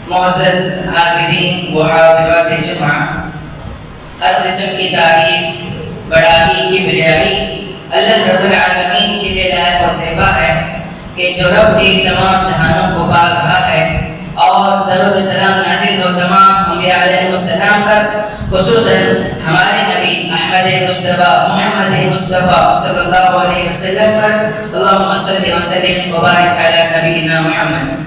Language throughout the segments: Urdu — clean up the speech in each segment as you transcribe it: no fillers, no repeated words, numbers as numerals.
معزز حاضرین و حاضرات جمعہ، ہر قسم کی تعریف، بڑائی، کبریائی اللہ رب العالمین کے لیے لائق و زیبا ہے کہ جو رب کی تمام جہانوں کو پال رہا ہے، اور درود سلام نازل ہو تمام انبیاء علیہ السلام پر، خصوصاً ہمارے نبی احمد مصطفیٰ محمد مصطفیٰ صلی اللہ علیہ وسلم پر۔ اللہم صلی وسلم وبارک علی نبینا محمد۔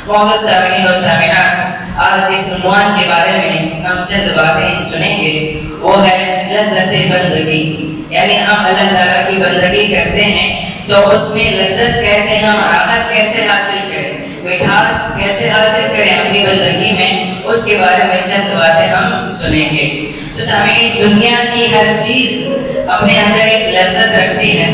معزز سامعین و سامعات، آج جس عنوان کے بارے میں ہم چند باتیں سنیں گے وہ ہے لذت بندگی، یعنی ہم اللہ تعالیٰ کی بندگی کرتے ہیں تو اس میں لذت کیسے، ہم راحت کیسے حاصل کریں، مٹھاس کیسے حاصل کریں اپنی بندگی میں، اس کے بارے میں چند باتیں ہم سنیں گے۔ تو سامعین، دنیا کی ہر چیز اپنے اندر ایک لذت رکھتی ہے،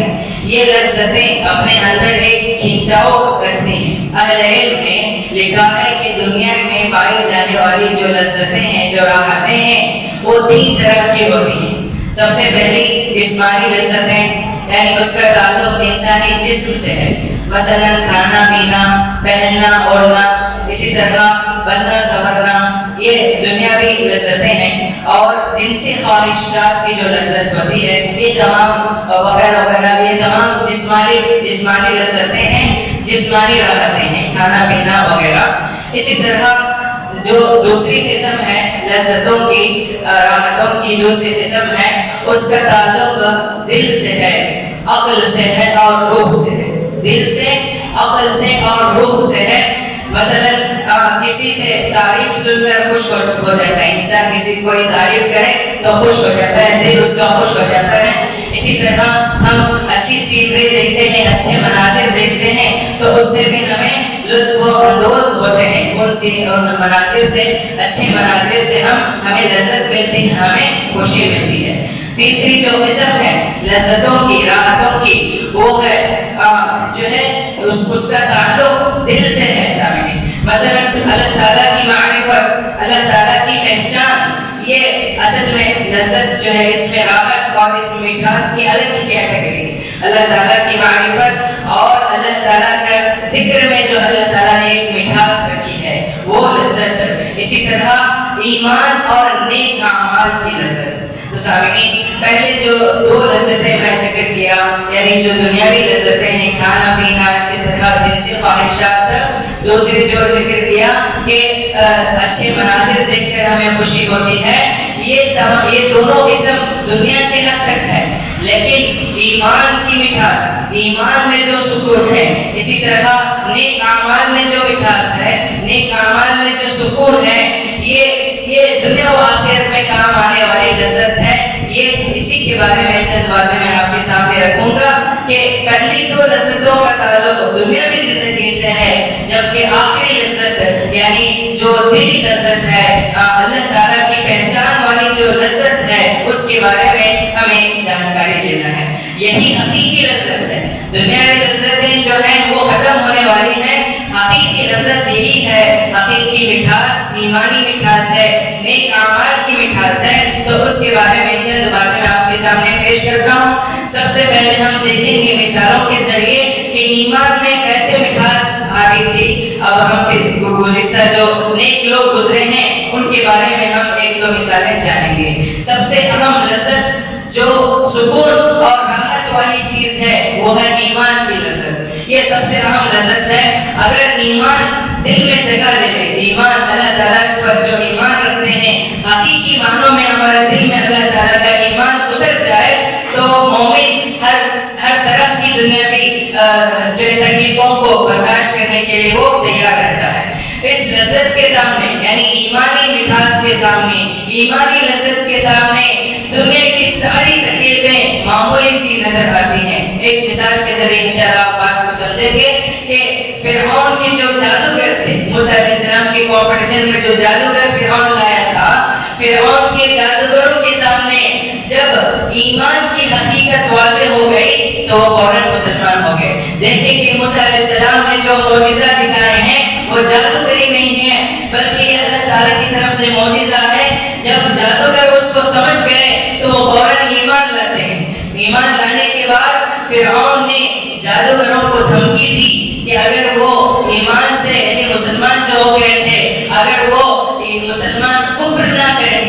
یہ لذتیں اپنے اندر ایک کھینچاؤ رکھتی ہیں۔ اہل علم نے لکھا ہے کہ دنیا میں پائی جانے والی جو لذتیں ہیں، جو راحتیں ہیں، وہ 3 طرح کی ہوتی ہیں۔ سب سے پہلی جسمانی لذتیں، یعنی اس کا تعلق انسانی جسم سے ہے، مثلا کھانا پینا، پہننا اوڑھنا، اسی طرح بننا سنورنا، یہ دنیاوی لذتیں ہیں۔ اور جنسی خواہشات کی جو لذت ہوتی ہے، یہ تمام وغیرہ وغیرہ، یہ تمام جسمانی لذتیں ہیں، جسمانی راحتیں ہیں، کھانا پینا وغیرہ۔ اسی طرح جو دوسری قسم ہے لذتوں کی، راحتوں کی دوسری قسم ہے، اس کا تعلق دل سے ہے، عقل سے ہے اور روح سے ہے۔ دل سے، عقل سے اور روح سے ہے۔ مثلا کسی سے تعریف سن کر خوش ہو جاتا ہے انسان، کسی کوئی تعریف کرے تو خوش ہو جاتا ہے، دل اس کا خوش ہو جاتا ہے۔ اسی طرح ہم اچھی سینری دیکھتے ہیں، اچھے مناظر دیکھتے ہیں تو اس سے بھی ہمیں لطف و اندوز ہوتے ہیں، ان مناظر سے، اچھے مناظر سے ہمیں لذت ملتی ہے، ہمیں خوشی ملتی ہے۔ تیسری جو قسم ہے لذتوں کی، راحتوں کی، وہ ہے جو ہے اس کا تعلق دل سے ہے۔ سامعین، مثلا اللہ تعالیٰ کی معرفت، اللہ تعالیٰ کی پہچان، یہ اصل میں لذت جو ہے، اس میں راحت اور اس میں مٹھاس کی الگ ہی کیٹیگری ہے۔ اللہ تعالیٰ کی معرفت اور اللہ تعالیٰ کا ذکر میں جو اللہ تعالیٰ نے ایک مٹھاس رکھی ہے، وہ لذت۔ اسی طرح ایمان اور نیک اعمال کی لذت۔ تو سامعین، پہلے جو 2 لذتیں میں ذکر کیا، یعنی جو دنیاوی لذتیں ہیں، کھانا پینا، اسی طرح جنسی خواہشات، دوسری جو ذکر کیا کہ اچھے مناظر دیکھ کر ہمیں خوشی ہوتی ہے، یہ دونوں قسم دنیا کے حد تک ہے۔ لیکن ایمان کی مٹھاس، ایمان میں جو سکون ہے، اسی طرح نیک اعمال میں جو مٹھاس ہے، نیک اعمال میں جو سکون ہے، یہ دنیا و آخرت میں کام آنے والی لذت ہے۔ یہ اسی کے بارے میں چند باتیں میں آپ کے سامنے رکھوں گا کہ پہلی 2 لذتوں کا تعلق دنیاوی زندگی سے ہے، جبکہ آخری لذت یعنی جو دلی لذت ہے، اللہ تعالیٰ کی پہچان والی جو لذت ہے، اس کے بارے میں ہمیں جانکاری لینا ہے۔ یہی حقیقی لذت ہے۔ دنیاوی لذتیں جو ہیں وہ ختم ہونے والی ہیں، حقیقی لذت یہی ہے، حقیقی مٹھاس ایمانی مٹھاس ہے، نیک اعمال کی مٹھاس ہے۔ تو اس کے بارے میں چند باتیں میں آپ کے سامنے پیش کرتا ہوں۔ سب سے پہلے ہم دیکھیں گے مثالوں کے ذریعے کہ ایمان میں کیسے مٹھاس آ رہی تھی۔ اب ہم گزشتہ جو نیک لوگ گزرے ہیں ان کے بارے میں ہم 1-2 مثالیں جانیں گے۔ سب سے اہم لذت جو سکون اور راحت والی چیز ہے وہ ہے ایمان کی لذت۔ یہ سب سے اہم لذت ہے۔ اگر ایمان دل میں جگہ لے لے، ایمان اللہ تعالیٰ پر جو ایمان رکھتے ہیں، حقیقی معنوں میں ہمارے دل میں اللہ تعالیٰ کا ایمان اتر جائے تو مومن ہر طرح کی دنیاوی جو تکلیفوں کو برداشت کرنے کے لیے وہ تیار رہتا ہے۔ اس لذت کے سامنے، یعنی ایمانی مٹھاس کے سامنے، ایمانی لذت کے سامنے دنیا کی ساری تکلیفیں معمولی سی نظر آتی ہیں۔ ایک مثال کے ذریعے انشاءاللہ آپ بات کو سمجھیں گے کہ فرعون کے جو جادوگر تھے، موسیٰ علیہ السلام کی کوپٹیشن میں جو جادوگر فرعون لایا تھا، فرعون کے جادوگروں کے سامنے جب ایمان کی حقیقت واضح ہو گئی تو وہ فوراً مسلمان ہو گئے۔ دیکھیں کہ موسیٰ علیہ السلام نے جو معجزہ دکھائے ہیں وہ جادوگری نہیں ہے، بلکہ یہ اللہ تعالیٰ کی طرف سے معجزہ ہے۔ جب جادوگر اس کو سمجھ گئے تو وہ فوراً ایمان لاتے ہیں۔ ایمان لانے کے بعد فرعون نے جادوگروں کو دھمکی دی کہ اگر وہ ایمان سے، یعنی مسلمان جو ہو گئے تھے، اگر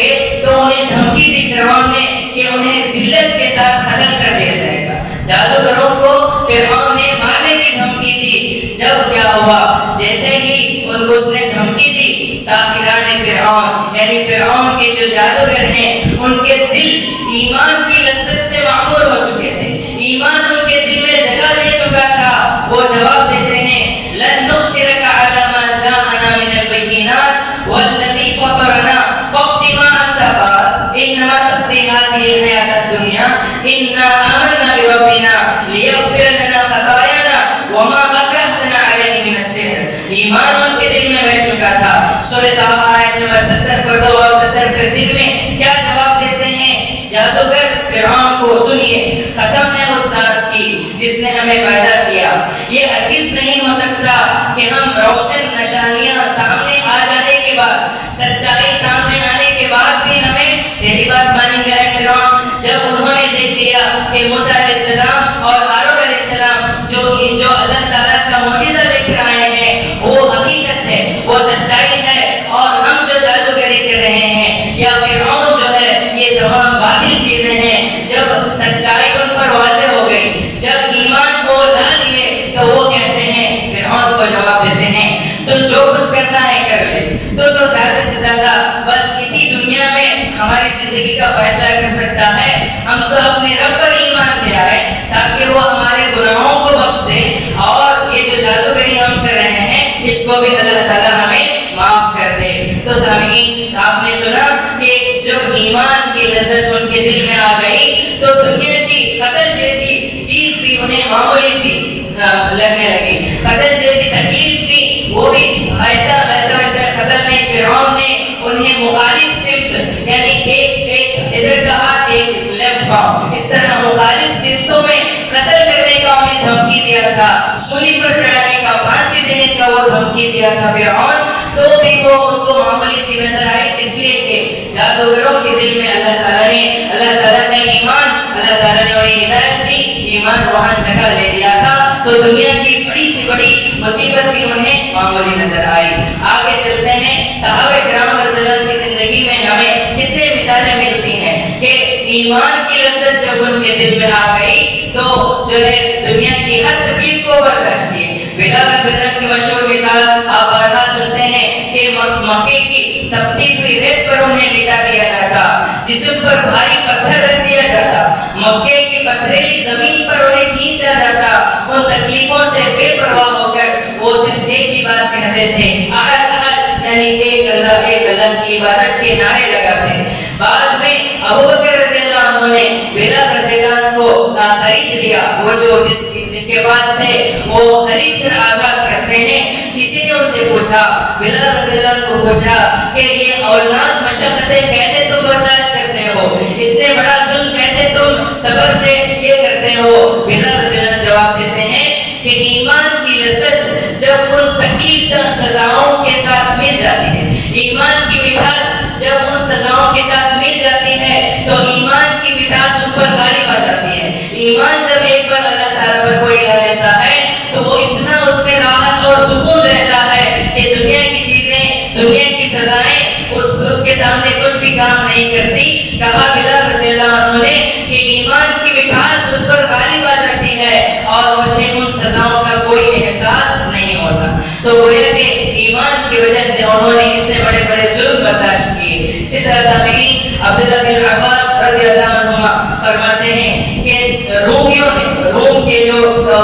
گے تو انہیں دھمکی دی فرعون نے کہ انہیں ذلت کے ساتھ قتل کر دیا جائے گا. جادوگروں کو فرعون نے مارنے کی دھمکی دی. جب کیا ہوا، جیسے ہی ان کو اس نے دھمکی دی، ساحران فرعون یعنی فرعون کے جو جادوگر ہیں ان کے دل ایمان کی لذت سے معمور ہو چکے تھے، ایمان ان کے دل میں جگہ لے چکا تھا. وہ جواب دیتے ہیں لن نؤثرك على ما جاءنا من البينات والذي فطرنا فاقض ما انت قاض انما تقضي هذه الحياة الدنيا انا آمنا بربنا ليغفر لنا خطايانا وما اکرهتنا علیہ من السحر. ایمان ان کے دل میں بیٹھ چکا تھا. سورۃ طٰہٰ آیت نمبر 70 پر 2 اور 70 پر 3 میں کیا جواب دیتے ہیں جادوگر فرعون کو؟ سنیے، قسم ہے اس ذات کی جس نے ہمیں پیدا کیا، یہ ہرگز نہیں ہو سکتا کہ ہم روشن نشانیاں سامنے آ جانے کے بعد، سچائی سامنے آنے کے بعد بھی ہمیں تیری بات مانی جائے. فرعون جب انہوں نے دیکھ لیا کہ موسیٰ علیہ السلام اور ہارون علیہ السلام جو اللہ تعالیٰ کا معجزہ لے کر آئے ہیں وہ حقیقت ہے، وہ سچائی ہے، اور ہم جو جادوگری کر رہے ہیں یا فرعون جو ہے یہ تمام باطل چیزیں ہیں. جب سچائی ان پر واضح ہو گئی، جب ایمان کو لا لیے، تو وہ کہتے ہیں، فرعون کو جواب دیتے ہیں تو جو کچھ کرنا ہے کر لے، تو زیادہ سے زیادہ بس اسی دنیا میں ہماری زندگی کا فیصلہ کر سکتا ہے. ہم تو اپنے رب پر ایمان لے آئے تاکہ وہ ہمارے گناہوں کو بخش دے، اور یہ جو جادوگری ہم کر رہے ہیں اس کو بھی اللہ تعالیٰ ہمیں معاف کر دے. تو سامعین، آپ نے سنا کہ جب ایمان کی لذت ان کے دل میں آ گئی تو دنیا کی قتل جیسی چیز بھی انہیں معمولی سی لگنے لگی. قتل جیسی تکلیف بھی، وہ بھی ایسا قتل نہیں. فرعون نے انہیں مخالف سمت یعنی ایک ادھر کا ہاتھ ایک لیفٹ پاؤں، اس طرح مخالف سمتوں میں قتل کرنے کا انہیں دھمکی دیا تھا، سولی پر چڑھانے کا، پھانسی دینے کا وہ دھمکی دیا تھا فرعون. تو بھی وہ ان کو معمولی سی نظر آئی، اس لیے کہ جادوگروں کے دل میں اللہ تعالیٰ کا ایمان، اللہ تعالیٰ نے انہیں ہدایت دی، ایمان وہاں جگہ لے دیا تھا. تو دنیا کی بڑی سے بڑی مصیبت بھی انہیں معمولی نظر آئی. آگے چلتے ہیں، صحابہ کرام رضی اللہ عنہم کی زندگی میں ہمیں کتنے مثالیں ملتی ہیں کہ ایمان کی لذت جب ان کے دل میں آ گئی تو جو ہے دنیا کی ہر تکلیف کو برداشت کیے. بلال رضی اللہ عنہ کی مشہور مثال آپ بارہا سنتے ہیں کہ مکے کی تپتی ہوئی ریت پر انہیں لٹا دیا جاتا، جسم پر بھاری پتھر رکھ دیا جاتا، مکے کی پتھریلی زمین پر انہیں کھینچا جاتا. ان تکلیفوں سے بے پرواہ ہو کر وہ صرف ایک ہی بات کہتے تھے، احد احد، یعنی ایک اللہ کی عبادت کے نعرے لگاتے. بعد میں ابوبکر رضی اللہ عنہ نے بلال رضی اللہ عنہ کو خرید لیا. وہ جو جس کے پاس تھے وہ خرید کر آزاد کرتے ہیں. کسی نے ان سے پوچھا، بلال رضی اللہ عنہ کو پوچھا کہ یہ اولاد مشقتیں کیسے تم برداشت کرتے ہو، اتنے بڑا ظلم کیسے تم صبر سے یہ کرتے ہو؟ بلال رضی اللہ عنہ جواب دیتے ہیں کہ ایمان کی لذت جب ان تکلیف دہ سزاؤں کے ساتھ مل جاتی ہے، ایمان کی مٹھاس جب ان سزاؤں کے ساتھ مل جاتی ہے تو ایمان کی مٹھاس ان پر غالب آ جاتی ہے. ایمان جب ایک بار اللہ تعالیٰ پر کوئی لا لیتا ہے تو وہ اتنا اس میں راحت اور سکون رہتا ہے کہ دنیا کی چیزیں، دنیا کی سزائیں اس کے سامنے کچھ بھی کام نہیں کرتی. کہا بلال رضی اللہ عنہ نے کہ ایمان کی مٹھاس اس پر غالب آ جاتی ہے اور مجھے ان سزاؤں کا کوئی احساس نہیں ہوتا. تو گویا کہ ایمان کی وجہ سے انہوں نے اتنے بڑے بڑے ظلم برداشت کیے. اسی طرح سامعین، عبداللہ بن عباس رضی اللہ عنہما فرماتے ہیں کہ رومیوں نے، روم کے جو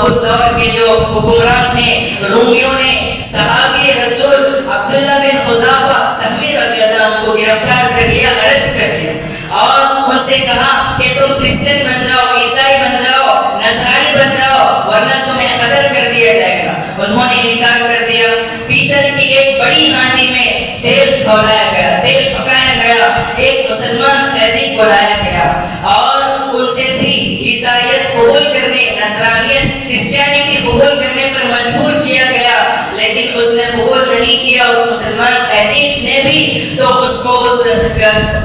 اس دور کے جو حکمران تھے، رومیوں نے صحابی رسول عبداللہ بن حذافہ سہمی رضی اللہ عنہ کو گرفتار کر لیا، ارسٹ کر لیا، اور ان سے کہا کہ تم کرسچن بن جاؤ، عیسائی بن جاؤ، نصرانی بن جاؤ، ورنہ تمہیں قتل کر دیا جائے گا. انہوں نے انکار کر دیا. پیتل کی ایک بڑی ہانڈی میں تیل کھولایا گیا، تیل پکایا گیا، ایک مسلمان قیدی کو لایا گیا اور ان سے بھی عیسائیت قبول کرنے، نصرانیت، کرسچینٹی قبول کرنے پر مجبور کیا گیا. لیکن اس نے قبول نہیں کیا، اس مسلمان قیدی نے بھی، تو اس کو اس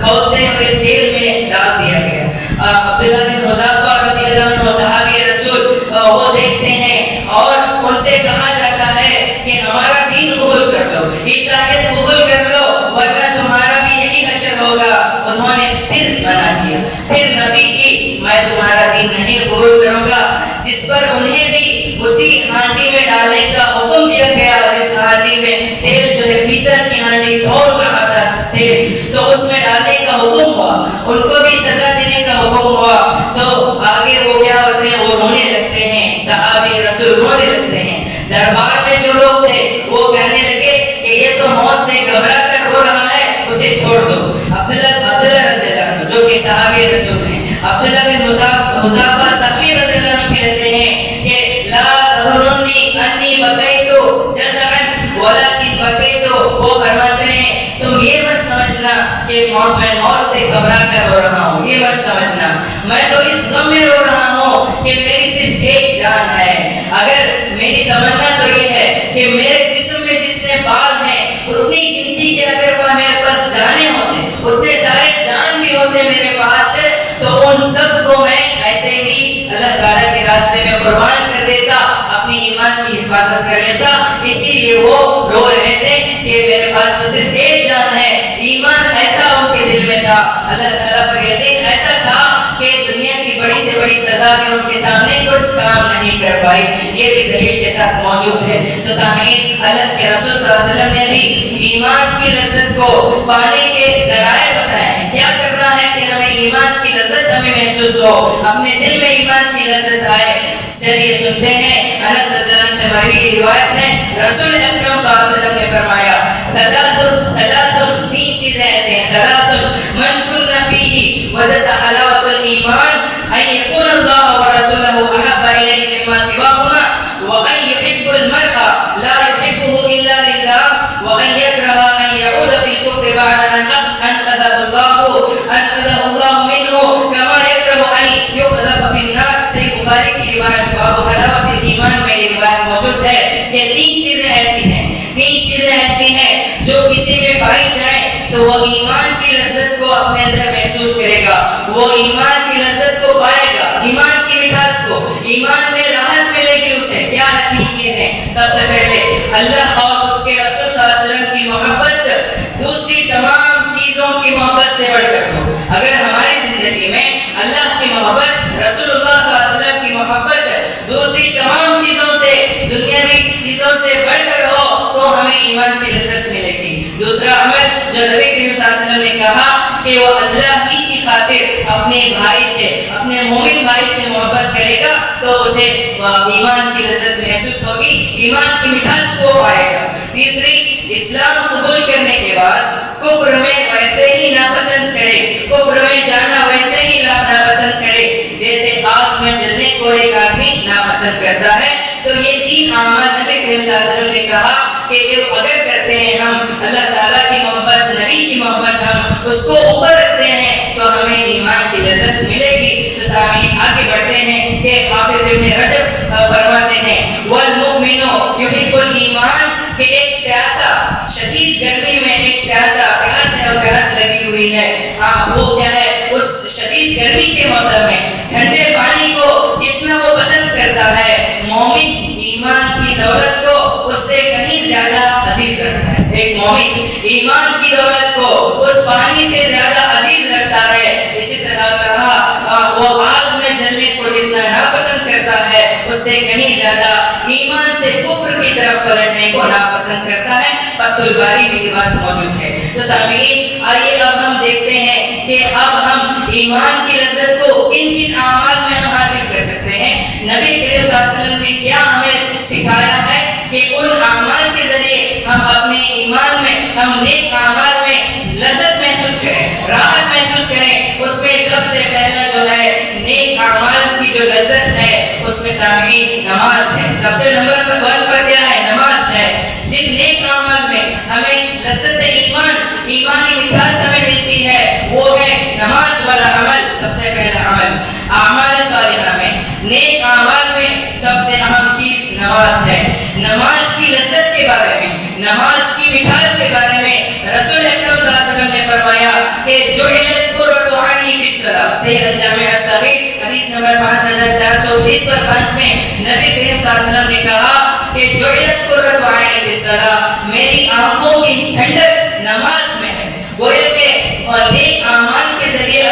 کھولتے ہوئے تیل میں ڈال دیا گیا. عبداللہ بن حذافہ رضی اللہ عنہ صحابی رسول وہ دیکھتے ہیں اور ان سے کہا جاتا ہے کہ ہمارا دین قبول کر لو، عیسائیت قبول کر لو، ورنہ تمہارا بھی یہی حشر ہوگا. پھر منع کیا، پھر نفی کی، میں تمہارا دین نہیں قبول کروں گا، جس پر انہیں بھی اسی ہانڈی میں ڈالنے کا حکم دیا گیا جس ہانڈی میں تیل جو ہے پیتل کی ہانڈی کھول رہا تھا تیل، تو اس میں ڈالنے کا حکم ہوا، ان کو بھی سزا دینے کا حکم ہوا، تو آگے وہ کیا ہوتے ہیں، وہ رونے لگتے ہیں، صحابی رسول رونے لگتے ہیں، دربار میں جو لوگ تھے وہ کہنے لگے کہ یہ تو موت سے گھبرا کر رو رہا ہے، اسے چھوڑ دو۔ عبداللہ رضی اللہ عنہ جو کہ صحابی رسول ہیں، عبداللہ بن حذافہ صحابی رضی اللہ عنہ کہتے ہیں کہ لا تظننی انی بکیت جزعا ولکن بکیت، وہ فرماتے ہیں تم یہ مت سمجھنا کہ میں موت سے گھبرا کر رو رہا ہوں، یہ مت سمجھنا، میں تو اس غم میں رو رہا ہوں کہ میری صرف ایک جان ہے، اگر میری تمنا تو یہ ہے کہ میرے جسم میں جتنے بال ہیں اتنی گنتی کے اگر وہ میرے پاس جانے ہوتے، اتنے سارے جان بھی ہوتے میرے پاس، تو ان سب کو میں ایسے ہی اللہ تعالیٰ کے راستے میں قربان کر دیتا، اپنی ایمان کی حفاظت کر لیتا، اسی لیے وہ رو رہے تھے کہ میرے پاس تو صرف ایک جان ہے۔ ایمان ایسا ان کے دل میں تھا، اللہ تعالیٰ پر یقین ایسا تھا کہ دنیا کی بڑی سے بڑی سزا بھی ان کے سامنے کچھ کام نہیں کر پائی، یہ بھی دلیل کے ساتھ موجود ہے۔ تو سامعین، اللہ کے رسول صلی اللہ علیہ وسلم نے بھی ایمان کی لذت کو پانے کے ذرائع بتائے ہیں، کیا کرنا ہے کہ ہمیں ایمان کی لذت ہمیں محسوس ہو، اپنے دل میں ایمان کی لذت آئے۔ چلیے سنتے ہیں، انس رضی اللہ عنہ سے مروی کی روایت ہے، رسول اکرم صلی اللہ علیہ وسلم نے فرمایا ثلاث تین چیزیں ایسے ہیں، ثلاث من کن فیہ وجد حلاوۃ الایمان ان یکون اللہ ورسولہ احب الیہ مما سواہما وان یحب المرء لا یحبہ الا للہ وان یکرہ ان یعود فی الکفر بعد ان انقذہ اللہ منہ کما یکرہ ان یقذف فی النار۔ صحیح بخاری کی روایت باب حلاوۃ الایمان میں یہ روایت موجود ہے کہ تین چیزیں ایسی ہیں جو کسی میں پائی جائیں تو وہ ایمان کی لذت کو اپنے اندر محسوس کرے گا، وہ ایمان کی لذت کو پائے گا، ایمان کی مٹھاس کو، ایمان میں راحت ملے گی اسے۔ کیا ہے تین چیزیں؟ سب سے پہلے اللہ اور اس کے رسول صلی اللہ علیہ وسلم کی محبت، دوسری تمام چیزوں کی محبت سے بڑھ کر ہو۔ اگر ہماری زندگی میں اللہ کی محبت، رسول اللہ صلی اللہ علیہ وسلم کی محبت دوسری تمام چیزوں سے، دنیاوی چیزوں سے بڑھ کر ہو تو ہمیں ایمان کی لذت ملے گی۔ دوسرا عمل جو نبی کریم صلی اللہ علیہ وسلم نے کہا کہ وہ اللہ ہی کی خاطر اپنے بھائی سے، اپنے مومن بھائی سے محبت کرے گا تو اسے ایمان کی لذت محسوس ہوگی، ایمان کی مٹھاس کو پائے گا۔ تیسری، اسلام قبول کرنے کے بعد کفر میں ویسے ہی ناپسند کرے، کفر میں جانا ویسے ہی ناپسند کرے جیسے آگ میں جلنے کو ایک آدمی ناپسند کرتا ہے۔ تو یہ تین اعمال نبی کریم صلی اللہ علیہ وسلم نے کہا کہ اگر کرتے ہیں ہم اللہ تعالیٰ کی محبت، نبی کی محبت، ہم اس کو اوپر رکھتے ہیں تو ہمیں ایمان کی لذت ملے گی۔ تو سامعین آگے بڑھتے ہیں کہ حافظ ابن رجب فرماتے ہیں والمؤمن یحب الایمان، کہ ایک پیاسا، شدید گرمی میں ایک پیاس ہے اور پیاس لگی ہوئی ہے، وہ کیا ہے، اس شدید گرمی کے موسم میں ٹھنڈے پانی کو اتنا وہ پسند کرتا ہے، مومن ایمان کی دولت کو اس سے کہیں زیادہ عزیز رکھتا ہے۔ ایک مومن ایمان کی دولت کو اس پانی سے زیادہ عزیز رکھتا ہے۔ اسی طرح کہا وہ آگ میں جلنے کو جتنا ناپسند کرتا ہے اس سے کہیں زیادہ ایمان سے کفر کی طرف پلٹنے کو ناپسند کرتا ہے۔ فتح الباری میں یہ بات موجود ہے۔ تو سامعین آئیے اب ہم دیکھتے ہیں کہ اب ہم ایمان کی لذت کو کن کن اعمال میں ہم حاصل کر سکتے ہیں۔ نبی کریم صلی اللہ علیہ وسلم نے کیا ہمیں سکھایا ہے کہ ان اعمال کے ذریعے ہم اپنے ایمان میں، ہم نیک اعمال میں لذت محسوس کریں، راحت محسوس کریں۔ اس میں سب سے پہلا جو ہے نیک اعمال کی جو لذت ہے اس میں سامعین نماز ہے۔ سب سے نمبر 1 پر کیا ہے؟ نماز ہے۔ جن نیک اعمال میں ہمیں لذت ایمانی مٹھاس ہمیں ملتی ہے وہ ہے نماز والا عمل۔ سب سے پہلا عمل اعمال صالحہ میں، نیک اعمال میں سب سے اہم چیز نماز ہے۔ نماز کی لذت کے بارے میں، نماز کی مٹھاس کے بارے میں رسول اکرم صلی اللہ علیہ وسلم نے فرمایا کہ جعلت قرۃ عینی فی الصلاۃ، صحیح الجامع الصغیر حدیث نمبر 5420 پر 5 میں نبی کریم صلی اللہ علیہ وسلم نے کہا کہ جعلت قرۃ عینی فی الصلاۃ، میری آنکھوں کی ٹھنڈک نماز میں ہے۔ گویا کہ اور نیک اعمال کے ذریعے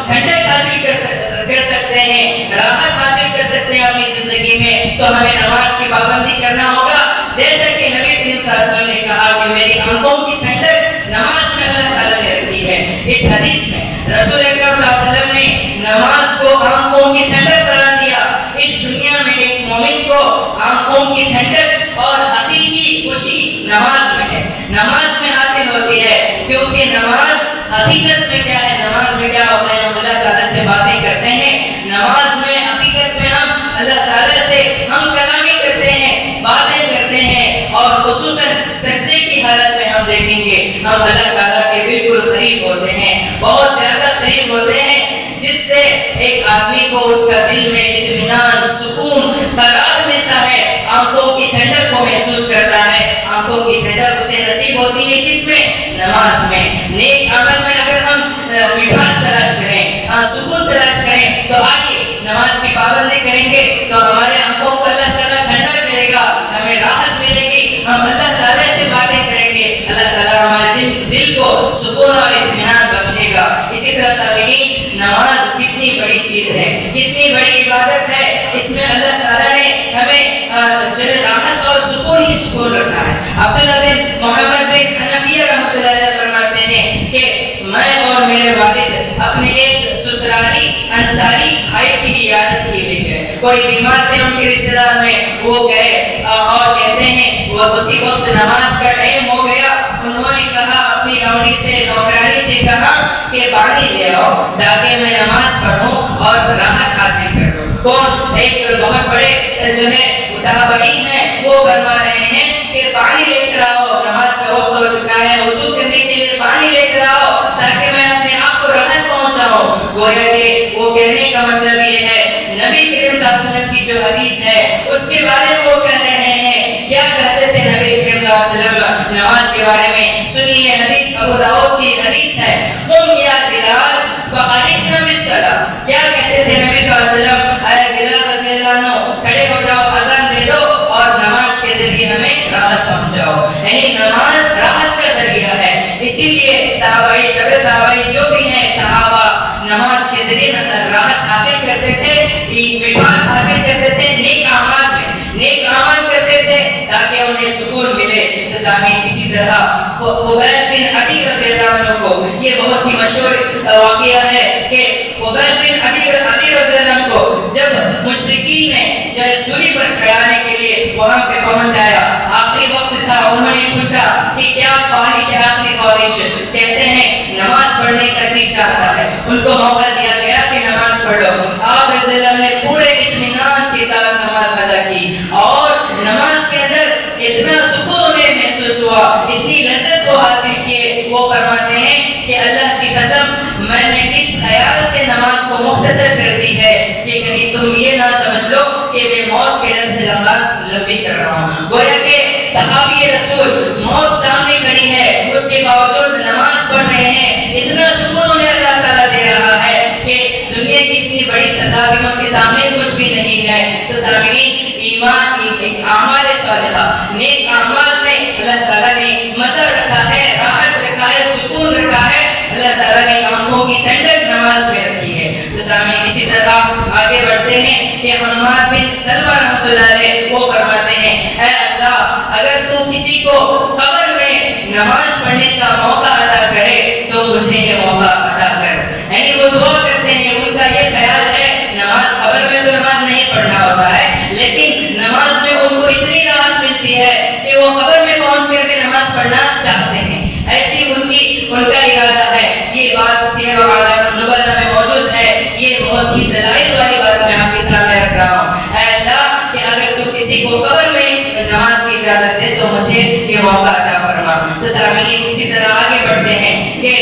ٹھنڈک حاصل کر سکتے ہیں، راحت حاصل کر سکتے ہیں اپنی زندگی میں، تو ہمیں نماز کی پابندی کرنا ہوگا۔ جیسا کہ نبی کریم صلی اللہ علیہ وسلم نے کہا کہ میری آنکھوں کی ٹھنڈک نماز میں اللہ تعالیٰ نے رکھی ہے۔ اس حدیث میں رسول اکرم صلی اللہ علیہ وسلم نے نماز کو آنکھوں کی ٹھنڈک قرار دیا۔ اس دنیا میں ایک مومن کو آنکھوں کی ٹھنڈک اور حقیقی خوشی نماز میں ہے، نماز میں حاصل ہوتی ہے، کیونکہ نماز حقیقت میں کیا ہے، نماز میں کیا ہوتا ہے، ہم اللہ تعالیٰ سے باتیں کرتے ہیں، نماز میں حقیقت میں ہم اللہ تعالیٰ سے ہم کلامی کرتے ہیں، باتیں کرتے ہیں، اور خصوصاً سجدے کی حالت میں ہم دیکھیں گے ہم اللہ تعالیٰ کے بالکل قریب ہوتے ہیں، بہت زیادہ قریب ہوتے ہیں، جس سے ایک آدمی کو اس کا دل میں اطمینان، سکون، قرار ملتا ہے، آنکھوں کی ٹھنڈک کو محسوس کرتا ہے۔ آنکھوں کی ٹھنڈک اسے نصیب ہوتی ہے کس میں؟ نماز میں۔ نیک عمل میں اگر ہم مٹھاس تلاش کریں، سکون تلاش کریں، تو آئیے نماز کی پابندی کریں گے تو ہمارے آنکھوں کو اللہ تعالیٰ ٹھنڈا کرے گا، ہمیں راحت ملے گی، ہم اللہ تعالیٰ سے باتیں کریں گے، اللہ تعالیٰ ہمارے دل کو سکون اور اطمینان بخشے گا۔ اسی طرح سامعین، نماز کتنی بڑی چیز ہے، کتنی بڑی عبادت ہے، اس میں اللہ تعالیٰ نے ہمیں جو ہے راحت اور سکون ہی سکون رکھا ہے۔ عبداللہ بن محمد بن حنفیہ رحمۃ اللہ علیہ فرماتے ہیں کہ میں اور میرے والد اپنے ایک سسرالی انصاری بھائی کی عیادت کے لیے گئے، کوئی بیمار تھے ان کے رشتہ دار میں، وہ گئے اور کہتے ہیں وہ اسی وقت نماز کا ٹائم ہو گیا، انہوں نے کہا اپنی لونڈی سے، نوکرانی سے کہا کہ پانی لے آؤ تاکہ میں نماز پڑھوں اور راحت حاصل کروں۔ کون؟ ایک بہت بڑے جو ہے تابعی ہیں، وہ فرما رہے ہیں کہ پانی لے کر آؤ، نماز کا وقت ہو چکا ہے، وضو کرنے کے لیے پانی لے کر آؤ تاکہ میں اپنے آپ کو راحت پہنچاؤں۔ گویا کہ وہ کہنے کا مطلب یہ ہے، نبی کریم صلی اللہ علیہ وسلم کی جو حدیث ہے اس کے بارے میں وہ کہہ رہے ہیں۔ کیا کہتے تھے نبی کریم صلی اللہ علیہ وسلم نماز کے بارے میں؟ سنیے، حدیث ابو داؤد کی حدیث ہے، قم یا بلال فارحنا بالصلاۃ۔ کیا کہتے تھے نبی صلی اللہ علیہ وسلم؟ اے بلال رضی اللہ عنہ، کھڑے ہو جاؤ، اذان دے دو اور نماز کے ذریعے ہمیں راحت پہنچاؤ۔ یعنی نماز راحت کا ذریعہ ہے، اسی لیے تابعی، تبع تابعی جو بھی ہیں صحابہ نماز کے ذریعے راحت حاصل کرتے تھے، مٹھاس حاصل کرتے تھے، نیک اعمال میں نیک اعمال کرتے تھے تاکہ انہیں سکون ملے۔ تو سامعین، اسی طرح خبیب بن عدی رضی اللہ عنہ کو یہ بہت ہی مشہور واقعہ ہے کہ خبیب بن عدی رضی اللہ عنہ کو جب مشرکین نے جو ہے سولی پر چڑھانے کے لیے وہاں پہ پہنچایا، آخری وقت تھا، انہوں نے پوچھا کہ کیا خواہش ہے؟ آخری خواہش کہتے ہیں نماز پڑھنے کا جی چاہتا ہے۔ ان کو موقع دیا گیا کہ نماز پڑھ لو۔ آپ رضی اللہ عنہ نے پورے اطمینان کے ساتھ نماز ادا کی، اور نماز کے اندر اتنا سکون انہیں محسوس ہوا، اتنی لذت کو حاصل کیے۔ وہ فرماتے ہیں کہ اللہ کی قسم، میں نے اس خیال سے نماز کو مختصر کر دی ہے کہ کہیں تم یہ نہ سمجھ لو کہ میں موت کے ڈر سے نماز لمبی کر رہا ہوں۔ گویا کہ صحابی رسول موت سامنے کھڑی ہے، اس کے باوجود نماز پڑھ رہے ہیں، اتنا سکون انہیں اللہ تعالیٰ دے رہا ہے کہ دنیا کی اتنی بڑی سزا بھی ان کے سامنے کچھ بھی نہیں ہے۔ تو سامعین، ایمان، اعمال صالحہ، نیک اعمال میں اللہ تعالیٰ نے مزہ رکھا ہے، راحت رکھا ہے، سکون رکھا ہے، اللہ تعالیٰ نے آنکھوں کی ٹھنڈک نماز میں رکھی ہے۔ تو سامعین، اسی طرح آگے بڑھتے ہیں کہ حماد بن سلمہ رحمۃ اللہ علیہ وہ فرماتے ہیں، اے اللہ، اگر تو کسی کو قبر میں نماز پڑھنے کا موقع عطا کرے تو مجھے یہ موقع عطا کر۔ یعنی وہ دعا کرتے ہیں، ان کا یہ خیال ہے، نماز قبر میں تو نماز نہیں پڑھنا ہوتا ہے، لیکن نماز میں ان کو اتنی راحت ملتی ہے کہ وہ قبر میں پہنچ کر کے نماز پڑھنا چاہتے ہیں۔ ایسی ان کا ارادہ ہے۔ یہ بات سیر و اعلام النبلاء میں موجود ہے۔ یہ بہت ہی دلائل والی بات میں آپ کے سامنے رکھ رہا ہوں۔ اے اللہ، کہ اگر تو کسی کو قبر میں نماز کی اجازت دے تو مجھے یہ موقع عطا فرما۔ تو سامعین، اسی طرح آگے بڑھتے ہیں کہ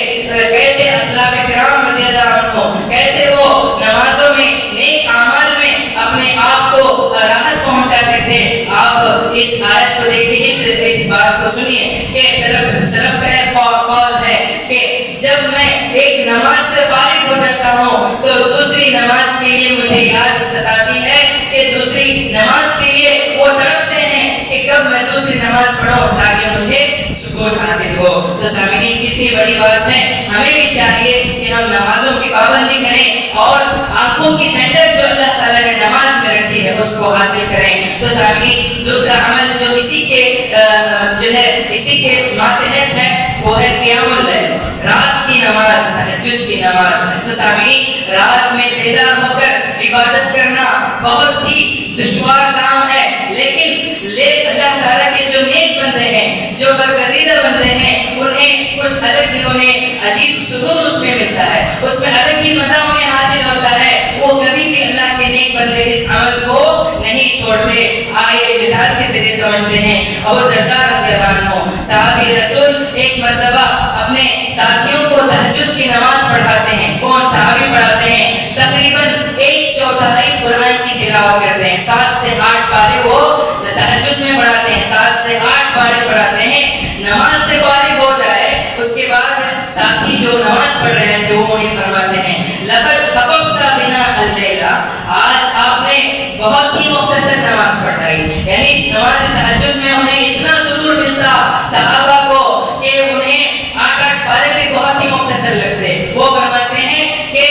کیسے اسلاف کرام رضی اللہ عنہ کیسے وہ نمازوں میں، نیک اعمال میں اپنے آپ کو راحت پہنچاتے تھے۔ آپ اس آیت کو دیکھیں، اس بات کو سنیے کہ سلف کا ایک قول ہے کہ جب میں ایک نماز سے فارغ ہو جاتا ہوں تو دوسری نماز کے لیے مجھے یاد ستاتی ہے کہ دوسری نماز کے لیے وہ تڑپتے ہیں کہ کب میں دوسری نماز پڑھوں تاکہ مجھے سکون حاصل ہو۔ تو سامعین کتنی بڑی بات ہے، ہمیں بھی چاہیے کہ ہم نمازوں کی پابندی کریں اور آنکھوں کی ٹھنڈک جو اللہ تعالیٰ نے نماز میں رکھی ہے اس کو حاصل کریں۔ تو سامعین دوسرا عمل جو اسی کے ماتحت ہے وہ ہے قیام اللیل، رات کی نماز، تہجد کی نماز۔ تو سامعین رات میں بیدار ہو کر عبادت کرنا بہت ہی دشوار کام ہے، لیکن اللہ تعالیٰ کے جو نیک بندے ہیں، جو برگزیدہ بندے ہیں، انہیں کچھ الگ ہی انہیں عجیب سکون اس میں ملتا ہے، اس میں الگ ہی مزہ انہیں حاصل ہوتا ہے۔ وہ کبھی بھی اللہ کے نیک بندے اس عمل کو نہیں چھوڑتے۔ آئے مثال کے ذریعے سمجھتے ہیں۔ ابو درداء رضی اللہ عنہ صحابی رسول ایک مرتبہ اپنے ساتھیوں کو تہجد کی نماز پڑھاتے ہیں۔ کون صحابی پڑھاتے ہیں؟ تقریباً 1/4 قرآن کی تلاوت کرتے ہیں، 7 سے 8 پارے وہ تہجد میں پڑھاتے ہیں، 7 سے 8 پارے پڑھاتے ہیں۔ نماز سے فارغ ہو جائے اس کے بعد ساتھی جو نماز پڑھ رہے تھے وہ انہیں فرماتے ہیں لقد خففت بنا اللیلہ، آج آپ نے بہت ہی مختصر نماز پڑھائی۔ یعنی نماز تہجد میں انہیں اتنا سرور ملتا صحابہ کو کہ انہیں 8 پارے بھی بہت ہی مختصر لگتے۔ وہ فرماتے ہیں کہ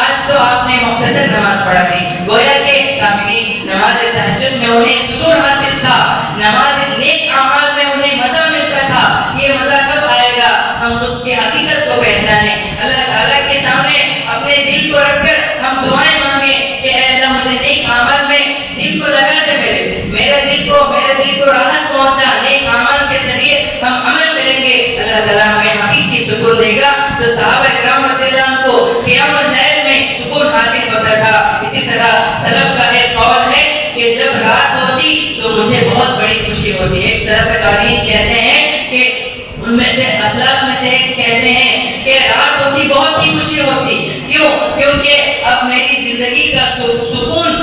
آج تو آپ نے مختصر نماز پڑھا دی۔ گویا کہ سامعین نماز تہجد میں انہیں سرور حاصل تھا، نماز نیک اعمال میں انہیں مزہ ملتا تھا۔ یہ مزہ کب آئے گا؟ ہم اس کی حقیقت کو پہچانیں، اللہ تعالیٰ کے سامنے اپنے دل کو رکھ کر ہم دعائیں مانگیں کہ اے اللہ مجھے نیک اعمال میں دل کو لگا دے، میرے دل کو راحت پہنچا، نیک اعمال کے ذریعے ہم عمل کریں گے، اللہ تعالیٰ ہمیں حقیقی سکون دے گا۔ تو صحابہ کرام رضی اللہ عنہ کو قیام اللیل میں سکون حاصل ہوتا تھا۔ اسی طرح سلف کا ایک قول ہے کہ جب رات ہوتی تو مجھے بہت بڑی خوشی ہوتی۔ ایک سلف صالحین کہتے ہیں کہ ان میں سے اسلاف میں سے ایک کہتے ہیں کہ رات ہوتی بہت ہی خوشی ہوتی۔ کیوں؟ کیونکہ اب میری زندگی کا سکون،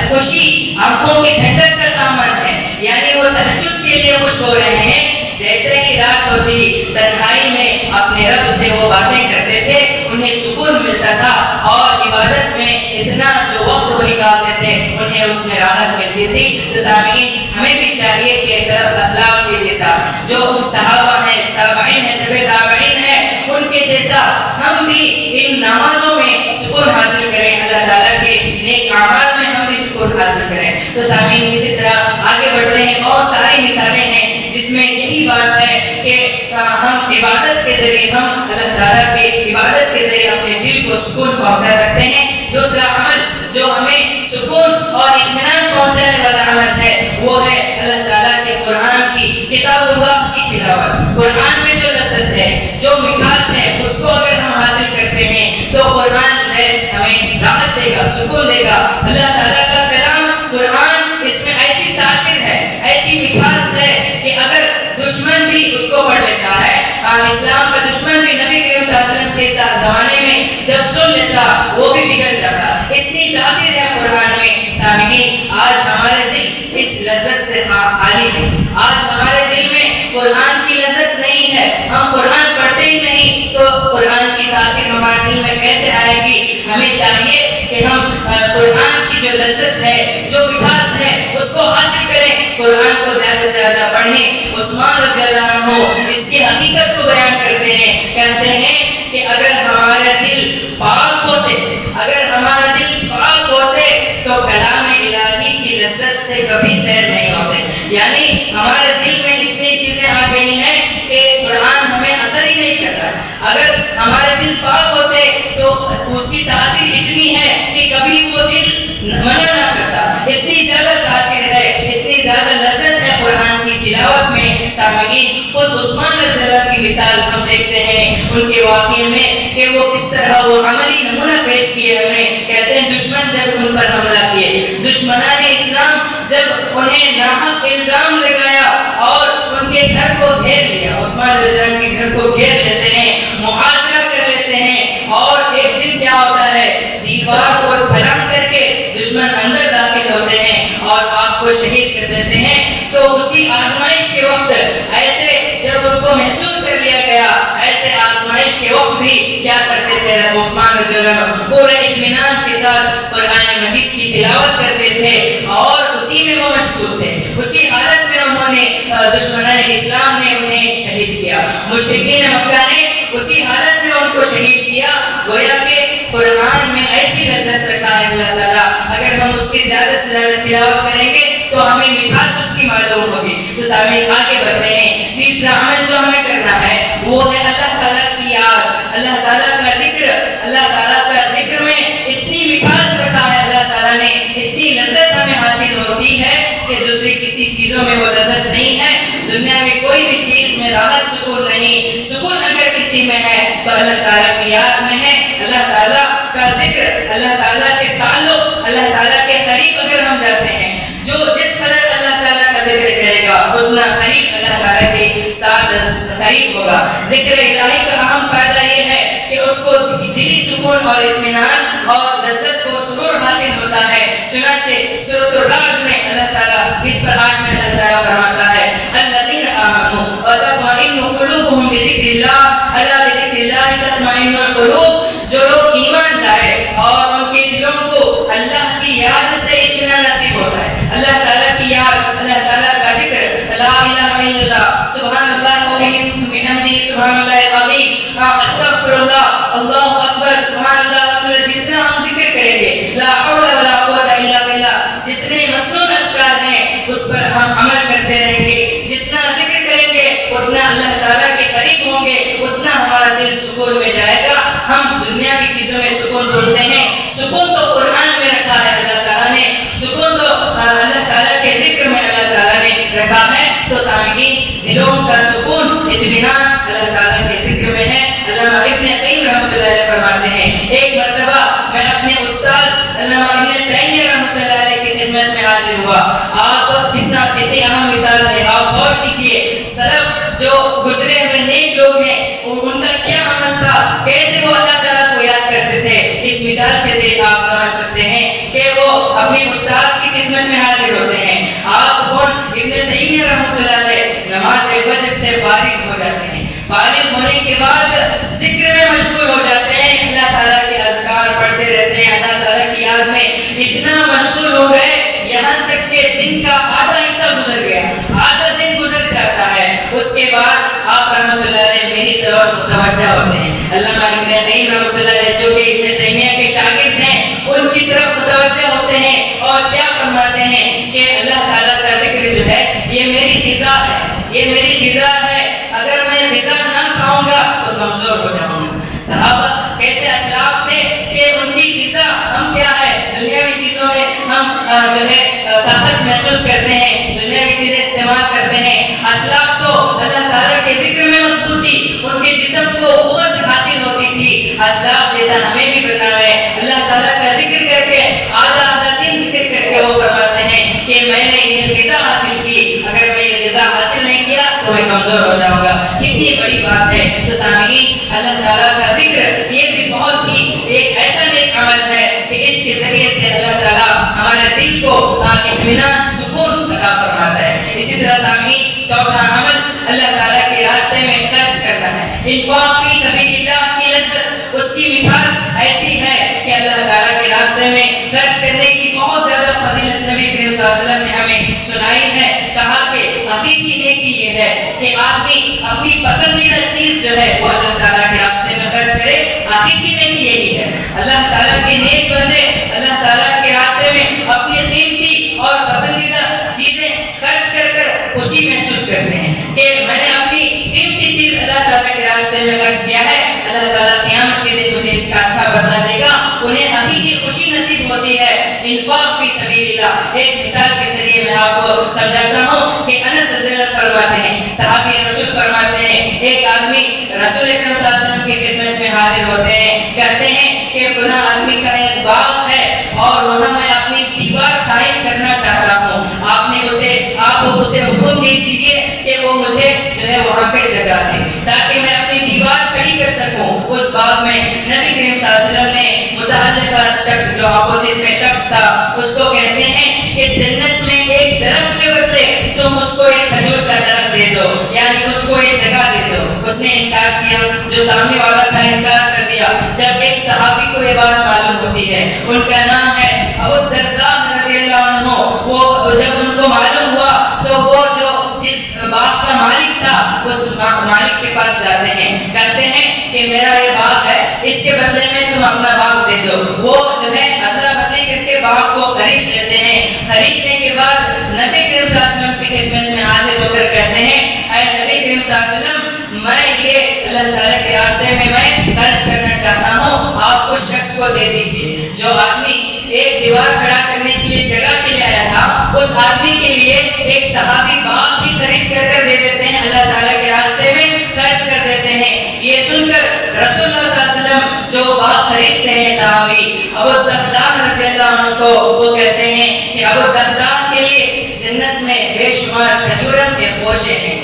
خوشی، آنکھوں کی ٹھنڈک کا سامان ہے۔ یعنی وہ تہجد کے لیے خوش ہو رہے ہیں۔ جیسے ہی رات ہوتی تنہائی میں اپنے رب سے وہ باتیں کرتے تھے، انہیں سکون ملتا تھا اور عبادت میں اتنا جو وقت وہ نکالتے تھے انہیں اس میں راحت ملتی تھی۔ تو سامعین ہمیں بھی چاہیے کہ سلف اسلاف کے جیسا جو صحابہ ہیں، تابعین ہیں، تبع تابعین ہیں، ان کے جیسا ہم بھی ان نمازوں میں سکون حاصل کریں، اللہ تعالیٰ کے نیک اعمال میں ہم بھی سکون حاصل کریں۔ تو سامعین اسی طرح آگے بڑھتے ہیں، بہت ساری مثالیں ہیں جس میں یہی بات ہے کہ ہم عبادت کے ذریعے، ہم اللہ تعالیٰ کے عبادت کے ذریعے اپنے دل کو سکون پہنچا سکتے ہیں۔ دوسرا عمل جو ہمیں سکون اور اطمینان پہنچانے والا عمل ہے وہ ہے اللہ تعالیٰ کے قرآن کی، کتاب اللہ کی تلاوت۔ قرآن میں جو لذت ہے، جو مٹھاس ہے، اس کو اگر ہم حاصل کرتے ہیں تو قرآن جو ہے ہمیں راحت دے گا، سکون دے گا۔ اللہ تعالیٰ کا کلام قرآن، اس میں ایسی تاثیر ہے، ایسی مٹھاس ہے کہ اگر دشمن بھی اس کو پڑھ لیتا ہے، اسلام کا دشمن بھی نبی کریم صلی اللہ علیہ وسلم کے زمانے میں جب سن لیتا وہ بھی بگڑ جاتا۔ اتنی تاثیر ہے قرآن میں۔ سامعین آج ہمارے دل اس لذت سے خالی ہے، آج ہمارے دل میں قرآن کی لذت نہیں ہے، ہم قرآن پڑھتے ہی نہیں تو قرآن کی تاثیر ہمارے دل میں کیسے آئے گی؟ ہمیں چاہیے کہ ہم قرآن کی جو لذت ہے، جو مٹھاس ہے، اس کو حاصل کریں، قرآن کو زیادہ سے زیادہ پڑھیں۔ عثمان رضی اللہ عنہ اس کی حقیقت کو بیان کرتے ہیں، کہتے ہیں کہ اگر ہمارے دل پاک ہوتے، اگر ہمارا دل پاک ہوتے تو کلام الہی کی لذت سے کبھی سیر نہیں ہوتے۔ یعنی ہمارے دل میں اتنی چیزیں آ گئی ہیں کہ قرآن ہمیں اثر ہی نہیں کر رہا۔ اگر ہمارے دل پاک ہوتے تو اس کی تاثیر اتنی ہے کہ کبھی وہ دل منع نہ کرتا۔ اتنی زیادہ تاثیر ہے، اتنی زیادہ لذت ہے قرآن کی تلاوت میں۔ سامعین خود عثمان رضی اللہ عنہ کی مثال ہم دیکھتے ہیں ان کے واقعے میں کہ وہ کس طرح وہ عملی نمونہ پیش کیے ہمیں۔ کہتے ہیں دشمن جب ان پر حملہ کیے، دشمنان اسلام جب انہیں ناحق الزام لگایا اور ان کے گھر کو گھیر لیا، عثمان رضی اللہ عنہ کے گھر کو گھیر لیتے ہیں، محاصرہ کر لیتے ہیں، اور ایک دن کیا ہوتا ہے، دیوار کو پھلانگ کر کے دشمن اندر داخل ہوتے ہیں اور آپ کو شہید کر دیتے ہیں۔ تو اسی آزمائش کے وقت ایسے جب ان کو محسوس کر لیا گیا، ایسے آزمائش کے وقت بھی کیا کرتے تھے؟ عثمان رضی اللہ عنہ پورے اطمینان کے ساتھ قرآن مجید کی تلاوت کرتے تھے اور اسی میں وہ مشغول تھے. اسی حالت میں انہوں نے دشمنان اسلام نے انہیں شہید کیا. مشرکین مکہ نے اسی حالت میں ان کو شہید کیا. گویا کہ قرآن میں ایسی لذت رکھا ہے اللہ تعالیٰ، اگر ہم اس کی زیادہ سے زیادہ تلاوت کریں گے تو ہمیں مٹھاس اس کی معلوم ہوگی. تو سامعین آگے بڑھتے ہیں. تیسرا عمل جو ہمیں کرنا ہے وہ ہے اللہ تعالیٰ کی یاد، اللہ تعالیٰ کا ذکر. اللہ تعالیٰ کا ذکر میں اتنی مٹھاس رکھا ہے اللہ تعالیٰ نے، اتنی لذت ہمیں حاصل ہوتی ہے کہ دوسری کسی چیزوں میں وہ لذت نہیں ہے. دنیا میں کوئی بھی چیز میں راحت سکون نہیں. سکون اگر کسی میں ہے تو اللہ تعالیٰ کی یاد میں ہے. اللہ تعالیٰ کا ذکر، اللہ تعالیٰ سے تعلق، اللہ تعالیٰ کے قریب اگر ہم جاتے ہیں، جو جس قدر اللہ تعالیٰ کا ذکر کرے گا اتنا قریب اللہ تعالیٰ کے ساتھ قریب ہوگا. ذکر الہی کا اہم فائدہ یہ ہے کہ اس کو دلی سکون اور اطمینان اور لذت کو سرور حاصل ہوتا ہے. چنانچہ سورۃ الرعد میں اللہ تعالیٰ 20:8 میں اللہ تعالیٰ فرماتا ہے الذین آمنوا وتطمئن قلوبهم بذکر اللہ الا بذکر اللہ تطمئن القلوب. جو لوگ ایمان لائے اور ان کے دلوں کو اللہ کی یاد سے اطمینان نصیب ہوتا ہے، اللہ تعالیٰ کی یاد، اللہ تعالیٰ کا ذکر، لا الہ الا اللہ، سبحان اللہ وبحمدہ، سبحان اللہ العظیم، استغفر اللہ، اللہ اکبر، سبحان اللہ اکبر. جتنا ہم ذکر کریں گے، لا حول ولا قوت الا باللہ، جتنے مسنون اذکار ہیں اس پر ہم عمل کرتے رہیں گے. جتنا ذکر کریں گے اتنا اللہ تعالیٰ کے قریب ہوں گے، اتنا ہمارا دل سکون میں جائے گا. ہم دنیاوی چیزوں میں سکون ڈھونڈتے ہیں، سکون تو قرآن میں رکھا ہے اللہ تعالیٰ نے، سکون تو اللہ تعالیٰ کے ذکر میں اللہ تعالیٰ نے رکھا ہے. تو سامعین، دلوں کا سکون، اطمینان اللہ تعالیٰ کے ذکر میں ہے. علامہ ابن قیم رحمۃ اللہ علیہ فرماتے ہیں ایک مرتبہ میں اپنے استاد علامہ ابن تیمیہ رحمۃ اللہ علیہ کی خدمت میں حاضر ہوا. آپ کتنی اہم مثال ہے. آپ غور کیجئے، سلف جو گزرے ہوئے نیک لوگ ہیں ان کا کیا عمل تھا، کیسے وہ اللہ تعالیٰ کو یاد کرتے تھے. اس مثال کے ذریعے آپ سمجھ سکتے ہیں کہ وہ اپنے استاد کی خدمت میں حاضر ہوتے ہیں. آپ کون؟ ابن تیمیہ رحمۃ اللہ علیہ نماز فجر سے فارغ ہو جاتے ہیں. فارغ ہونے کے بعد ذکر میں مشغول ہو جاتے ہیں، اللہ تعالیٰ کے اذکار پڑھتے رہتے ہیں. اللہ تعالیٰ کی یاد میں اتنا مشغول ہو گئے یہاں تک کہ دن کا آدھا حصہ گزر گیا، آدھا دن گزر جاتا ہے. اس کے بعد آپ رحمۃ اللہ علیہ میری طرف متوجہ ہوتے ہیں. علامہ ابن قیم رحمۃ اللہ علیہ جو کہ ابن تیمیہ کے شاگرد ہیں ان کی طرف متوجہ ہوتے ہیں اور کیا فرماتے ہیں کہ اللہ تعالیٰ کا ذکر جو ہے یہ میری غذا ہے، یہ میری غذا ہے. اگر میں غذا نہ کھاؤں گا تو کمزور ہو جاؤں گا. صحابہ کیسے اسلاف تھے کہ ان کی غذا ہم کیا ہے، دنیاوی چیزوں میں ہم جو ہے طاقت محسوس کرتے ہیں، دنیاوی چیزیں استعمال کرتے ہیں. اسلاف تو اللہ تعالیٰ کے ذکر میں مضبوطی، ان کے جسم کو قوت حاصل ہوتی تھی. اسلاف جیسا ہمیں بھی بنا ہے، اللہ تعالیٰ کا ذکر کر کے آدھا دن ذکر کر کے وہ فرماتے ہیں کہ میں نے یہ غذا حاصل کی، اگر میں یہ غذا حاصل نہیں کیا تو میں کمزور ہو جاؤں گا. کتنی بڑی بات ہے. تو سامعین، اللہ تعالیٰ کا ذکر یہ بھی بہت ہی ایک ایسا نیک عمل ہے کہ اس کے ذریعے سے اللہ تعالیٰ ہمارے دل کو اطمینان، سکون عطا فرماتا ہے. اسی طرح سامعین، چوتھا عمل اللہ تعالیٰ کے راستے میں خرچ کرنا ہے. انفاق فی سبیل اللہ کی لذت، اس کی مٹھاس ایسی ہے کہ اللہ تعالیٰ کے راستے میں خرچ کرنے کی بہت زیادہ فضیلت نبی کریم صلی اللہ علیہ وسلم نے ہمیں سنائی ہے. کہا کہ حقیقی نیکی یہ ہے کہ آدمی اپنی پسندیدہ چیز جو ہے وہ اللہ تعالیٰ کے راستے میں خرچ کرے. حقیقی نیکی یہی ہے. اللہ تعالیٰ کے نیک بندے اللہ تعالیٰ کے راستے میں اپنی قیمتی اور پسندیدہ چیزیں خرچ کر کر خوشی محسوس کرتے ہیں کہ میں نے اپنی قیمتی چیز اللہ تعالیٰ کے راستے میں خرچ کیا ہے، اللہ تعالیٰ قیامت کے دن مجھے اس کا اچھا بدلہ دے گا. انہیں حقیقی خوشی نصیب ہوتی ہے. انفاق فی سبیل اللہ، ایک مثال کے ذریعے میں آپ کو سمجھاتا ہوں کہ انس رضی اللہ فرماتے ہیں، صحابی رسول فرماتے ہیں، ایک آدمی رسول اکرم صلی اللہ علیہ وسلم کی خدمت میں حاضر ہوتے ہیں. کہتے ہیں کہ فلاں آدمی کا ایک باغ ہے اور وہاں میں اپنی دیوار قائم کرنا چاہتا ہوں. آپ اسے حکم دیجیے کہ وہ مجھے جو ہے وہاں پہ جگہ دے تاکہ میں اپنی دیوار کھڑی کر سکوں. سکوں اس باغ میں نبی کریم صلی اللہ علیہ وسلم نے متعلقہ شخص جو اپوزٹ میں شخص تھا اس کو کہتے ہیں کہ جنت میں ایک درخت کے بدلے تم اس کو ایک کھجور کا درخت دے دو، یعنی اس کو ایک جگہ دے دو۔ اس نے انکار کیا، جو سامنے والا تھا انکار کر دیا۔ جب ایک صحابی کو یہ بات معلوم ہوتی ہے، ان کا نام ہے ابو الدرداء رضی اللہ عنہ، وہ جب ان کو معلوم ہوا تو وہ جو جس باغ کا مالک تھا اس مالک کے پاس جاتے ہیں، کہتے ہیں کہ میرا یہ باغ ہے، اس کے بدلے میں تم اپنا باغ دے دو۔ وہ جو ہے ادلا بدلی کر کے باغ کو خرید لیتے ہیں۔ خریدنے کے بعد نبی کریم صلی اللہ علیہ وسلم کی خدمت میں حاضر ہو کر کہتے ہیں، اے نبی کریم صلی اللہ علیہ وسلم، میں یہ اللہ تعالیٰ کے راستے میں خرچ کرنا چاہتا ہوں، آپ اس شخص کو دے دیجیے۔ جو آدمی ایک دیوار کھڑا کرنے کے لیے جگہ کے لیے آیا تھا، اس آدمی کے لیے ایک صحابی باغ ہی خرید کر دے دیتے ہیں، اللہ تعالیٰ کے راستے میں خرچ کر دیتے ہیں۔ یہ سن کر رسول اللہ صلی اللہ علیہ وسلم جو باغ خریدتے ہیں صحابی ابو الدرداء رضی اللہ عنہ کو، وہ کہتے ہیں کہ ابو الدرداء کے لیے جنت میں بے شمار کھجوروں کے خوشے ہیں،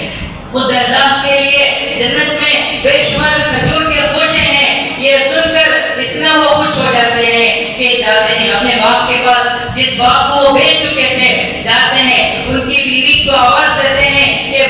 ابو الدرداء کے لیے جنت میں بے شمار کھجور کے خوشے ہیں۔ یہ سن کر اتنا وہ خوش ہو جاتے ہیں کہ جاتے ہیں اپنے باپ کے پاس، جس باپ کو وہ بیچ چکے تھے، جاتے ہیں ان کی بیوی کو آواز دیتے ہیں کہ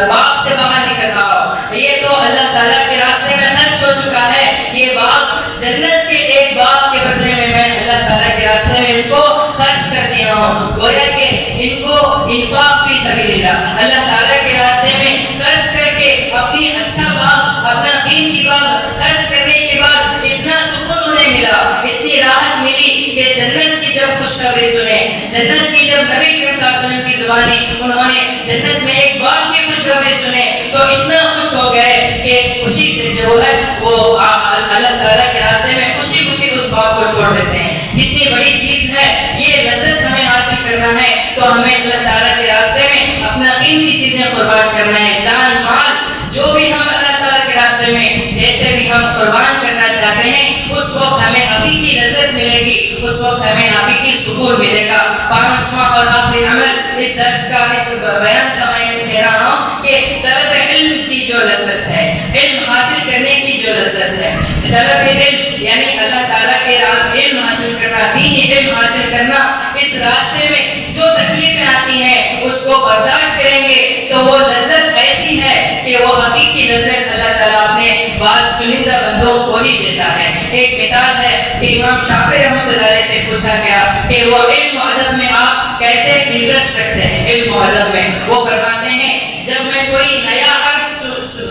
باغ سے باہر نکل آؤ، یہ تو اللہ تعالیٰ کے راستے میں خرچ ہو چکا ہے، یہ باغ جنت کے ایک باغ کے بدلے میں اللہ تعالیٰ کے راستے میں اس کو خرچ کر دیا ہوں۔ گویا کہ ان کو انفاق فی سبیل اللہ، اللہ تعالیٰ کے راستے میں خرچ کر کے اپنی اچھا باغ، اپنا قیمتی باغ خرچ کرنے کے بعد اتنا سکون انہیں ملا، اتنی راحت ملی کہ جنت کی جب خوشخبری سنے، جنت کی جب نبی کریم صلی اللہ علیہ وسلم کی زبانی انہوں نے جنت میں ایک باغ کی خوشخبری سنے تو اتنا خوش ہو گئے کہ خوشی سے جو ہے وہ اللہ تعالیٰ کے راستے میں خوشی خوشی اس باغ کو چھوڑ دیتے ہیں۔ کتنی بڑی چیز ہے یہ لذت ہمیں حاصل کرنا ہے تو ہمیں اللہ تعالیٰ کے راستے میں اپنا قیمتی چیزیں قربان کرنا ہے، جان مال جو بھی ہم اللہ تعالیٰ کے راستے میں جیسے بھی ہم قربان کرنا چاہتے ہیں، اس وقت ہمیں حقیقی لذت ملے گی، اس وقت ہمیں حقیقی سکون ملے گا۔ پانچواں اور آخری عمل اس درس کا، اس بیان کا میں کہہ رہا ہوں کہ طلب علم کی جو لذت ہے، علم حاصل کرنے کی جو لذت ہے، طلب علم یعنی اللہ تعالیٰ کے علم حاصل کرنا، دینی علم حاصل کرنا، اس راستے میں جو تکلیفیں آتی ہیں اس کو برداشت کریں گے تو وہ لذت ایسی ہے کہ وہ حقیقی لذت اللہ تعالیٰ اپنے بعض چنندہ بندوں کو ہی دیتا ہے۔ ایک مثال ہے کہ امام شافعی رحمۃ اللہ علیہ سے پوچھا گیا کہ وہ علم و ادب میں آپ کیسے انٹرسٹ رکھتے ہیں، علم و ادب میں؟ وہ فرماتے ہیں جب میں کوئی نیا حرف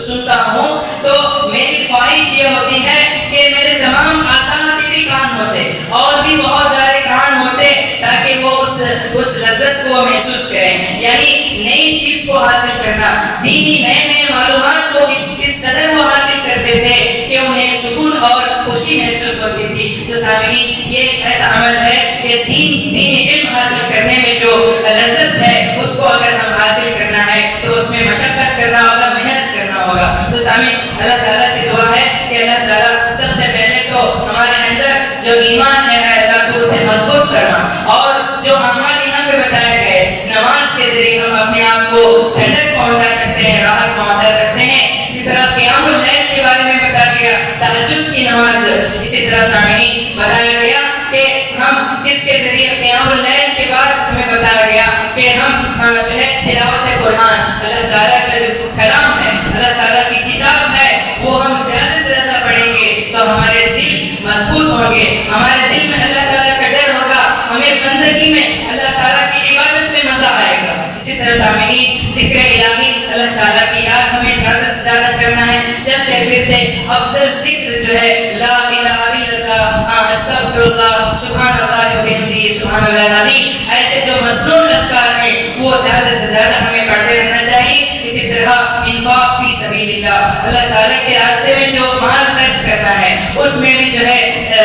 سنتا ہوں تو میری خواہش یہ ہوتی ہے کہ میرے تمام اعضاء کے بھی کان ہوتے اور بھی بہت سارے کان ہوتے تاکہ وہ اس لذت کو محسوس کریں، یعنی نئی چیز کو حاصل کرنا، دینی نئے معلومات کو اس قدر وہ حاصل کرتے تھے کہ انہیں سکون اور خوشی محسوس ہوتی تھی۔ تو سامعین یہ ایک ایسا عمل ہے کہ دینی علم حاصل کرنے میں جو لذت ہے اس کو اگر ہم حاصل کرنا ہے تو اس میں مشقت کرنا ہوگا، محنت کرنا ہوگا۔ تو سامعین اللہ تعالیٰ سے دعا ہے کہ اللہ تعالیٰ سب سے پہلے تو ہمارے اندر جو ایمان ہے اللہ کو اسے مضبوط کرنا، اور جو اعمال یہاں پہ بتائے گئے نماز کے ذریعے ہم اپنے آپ کو ٹھنڈک پہنچا سکتے ہیں، راحت پہنچا سکتے ہیں۔ اسی طرح قیام اللیل کے بارے میں بتایا گیا، تہجد کی نماز، اسی طرح سامعین بتایا گیا کہ ہم کس کے ذریعے قیام اللیل کے بعد ہمیں بتایا گیا کہ ہم جو ہے تلاوت قرآن، اللہ تعالیٰ کا جو کلام ہے، اللہ تعالیٰ کی کتاب ہے، وہ ہم زیادہ سے زیادہ پڑھیں گے تو ہمارے دل مضبوط ہوں گے، ہمارے دل میں اللہ تعالیٰ کا ڈر ہوگا، ہمیں بندگی میں اللہ تعالیٰ کی عبادت میں مزہ آئے گا۔ اسی طرح سامعین ذکر الہی، اللہ تعالیٰ کی یاد ہمیں زیادہ سے زیادہ کرنا ہے۔ چلتے پھرتے افضل ذکر جو ہے لا الہ الا اللہ، استغفر اللہ، سبحان اللہ و بحمدہ، سبحان اللہ العظیم، ایسے جو مسنون اذکار ہیں وہ زیادہ سے زیادہ ہمیں پڑھتے رہنا چاہیے۔ اسی طرح انفاق فی سبیل اللہ، اللہ تعالیٰ کے راستے میں جو مال خرچ کرنا ہے اس میں بھی جو ہے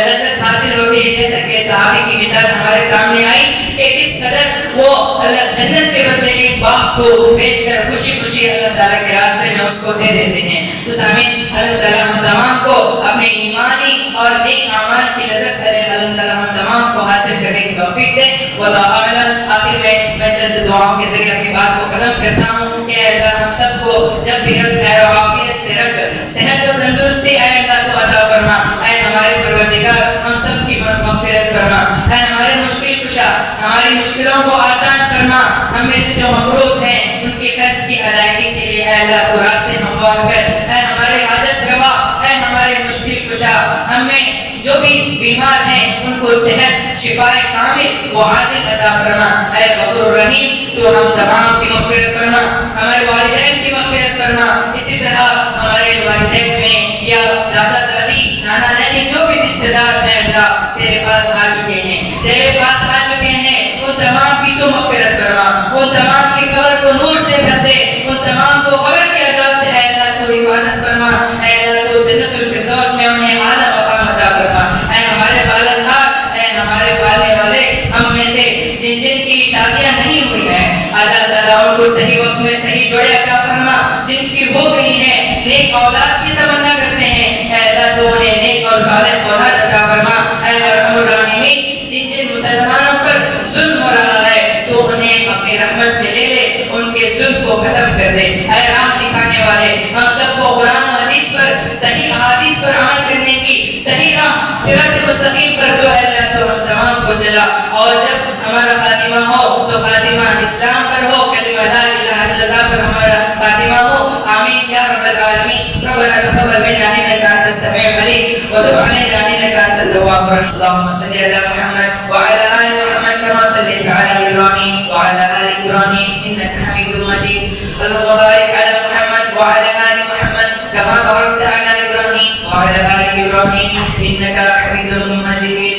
لذت حاصل ہوتی ہے، جیسا کہ صحابی کی مثال ہمارے سامنے آئی کہ کس قدر وہ اللہ جنت کے بدلے ایک باغ کو بیچ کر خوشی خوشی اللہ تعالیٰ کے راستے میں اس کو دے دیتے ہیں۔ تو سامعین اللہ تعالیٰ ہم تمام کو اپنے ہمیں ایمانی اور نیک اعمال کی لذت کرے. اللہ تعالیٰ ہم تمام کو حاصل کرنے کی توفیق دے. واللہ اعلم. آخر میں چند دعاؤں کے ذریعے اپنی بات کو ختم کرتا ہوں کہ اے اللہ ہم سب کو جب بھی رکھ خیر و عافیت سے رکھ صحت و تندرستی اے اللہ کو عطا فرما. اے ہمارے پروردگار ہم سب کی مغفرت فرما. اے ہمارے مشکل کشا ہماری مشکلوں کو آسان فرما. ہم میں سے جو مقروض ہیں ان کی قرض کی ادائیگی کے لیے اے اللہ کو راستے ہموار کر. اے ہمارے حاجت روا اے ہمارے مشکل کشا ہم میں جو بھی بیمار ہیں ان کو صحت شفائے کامل و عاجل عطا فرما. اے غفور الرحیم تو ہم تمام کی مغفرت فرما. ہمارے والدین کی مغفرت فرما. اسی طرح ہمارے والدین میں یا دادا دادی نانا نانی جو بھی رشتہ دار ہیں اللہ تیرے پاس آ چکے ہیں ان تمام کی تو مغفرت فرما. ان تمام کی قبر کو نور سے بھر دے. ان تمام کو قبر کے عذاب سے اے اللہ تو حفاظت فرما. اے اللہ تو جنت الفردوس میں انہیں اعلیٰ مقام عطا فرما. اے ہمارے بالغ اے ہمارے پالنے والے ہم میں سے جن کی شادیاں نہیں ہوئی ہیں اللہ تعالیٰ ان کو صحیح وقت میں صحیح جوڑے عطا فرما. جن کی ہو گئی ہیں نیک اولاد کی تمنا کرتے ہیں اے اللہ تو انہیں نیک اور صالح اولاد عطا فرما. اے ارحم الراحمین جن مسلمانوں پر ظلم ہو رہا ہے تو انہیں اپنی رحمت میں لے لے. ان کے ظلم کو ختم کر دے. اے راہ دکھانے والے ہم سب کو قرآن و حدیث پر صحیح احادیث پر عمل کرنے کی صحیح راہ صراط مستقیم پر تو اے اللہ تو ہم تمام کو چلا. اور جب ہمارا خاتمہ ہو تو خاتمہ اسلام پر ہو. کلمہ لا الہ الا اللہ پر ہمارا خاتمہ ہو. آمین یا رب العالمین. ربنا تقبل منا انك انت السميع العليم وتب علينا انك انت التواب الرحيم. اللهم صل على محمد وعلى ال محمد كما صليت على ابراهيم وعلى ال ابراهيم انك حميد مجيد. اللهم بارك على محمد وعلى ال محمد كما باركت على ابراهيم وعلى ال ابراهيم انك حميد مجيد.